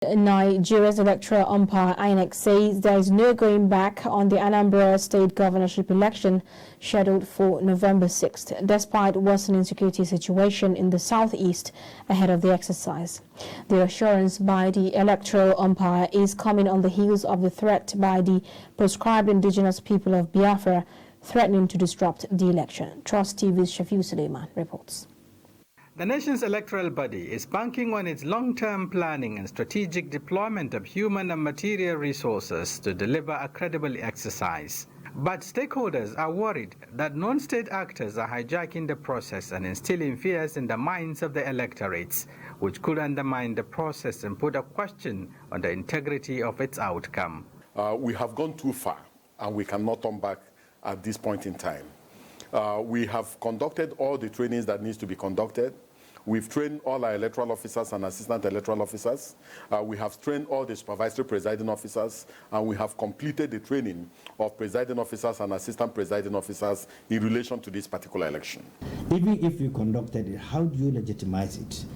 Nigeria's electoral umpire INEC says there is no going back on the Anambra state governorship election scheduled for November 6th, despite worsening security situation in the southeast ahead of the exercise. The assurance by the electoral umpire is coming on the heels of the threat by the proscribed indigenous people of Biafra threatening to disrupt the election. Trust TV's Shafiu Suleiman reports. The nation's electoral body is banking on its long-term planning and strategic deployment of human and material resources to deliver a credible exercise. But stakeholders are worried that non-state actors are hijacking the process and instilling fears in the minds of the electorates, which could undermine the process and put a question on the integrity of its outcome. We have gone too far, and we cannot turn back at this point in time. We have conducted all the trainings that needs to be conducted. We've trained all our electoral officers and assistant electoral officers. We have trained all the supervisory presiding officers, and we have completed the training of presiding officers and assistant presiding officers in relation to this particular election. Even if you conducted it, how do you legitimize it?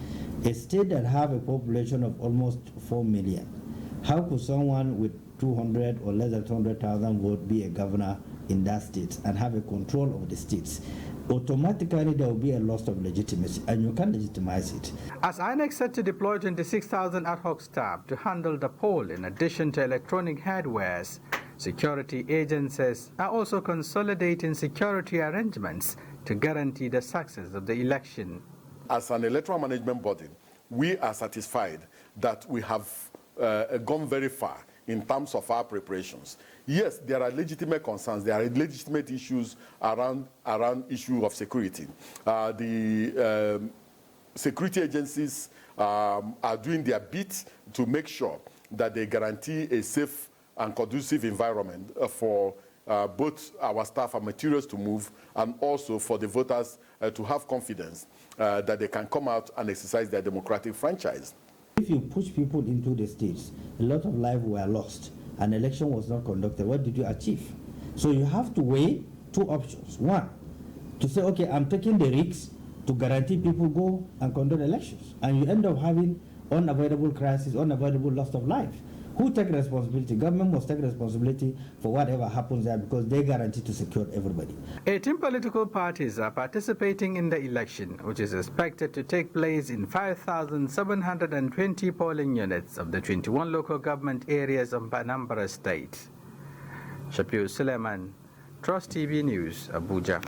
A state that have a population of almost 4 million, how could someone with 200 or less than 200,000 vote be a governor in that state and have a control of the states? Automatically there will be a loss of legitimacy, and you can't legitimize it. As INEC set to deploy 26,000 ad hoc staff to handle the poll in addition to electronic hardwares, security agencies are also consolidating security arrangements to guarantee the success of the election. As an electoral management body, we are satisfied that we have gone very far in terms of our preparations. Yes, there are legitimate concerns. There are legitimate issues around issue of security. The security agencies are doing their bit to make sure that they guarantee a safe and conducive environment for both our staff and materials to move, and also for the voters to have confidence that they can come out and exercise their democratic franchise. If you push people into the states, a lot of lives were lost. An election was not conducted. What did you achieve? So you have to weigh two options. One, to say, okay, I'm taking the risks to guarantee people go and conduct elections. And you end up having unavoidable crisis, unavoidable loss of life. Who take responsibility? Government must take responsibility for whatever happens there, because they guarantee to secure everybody. 18 political parties are participating in the election, which is expected to take place in 5,720 polling units of the 21 local government areas of Anambra State. Shafiu Suleiman, Trust TV News, Abuja.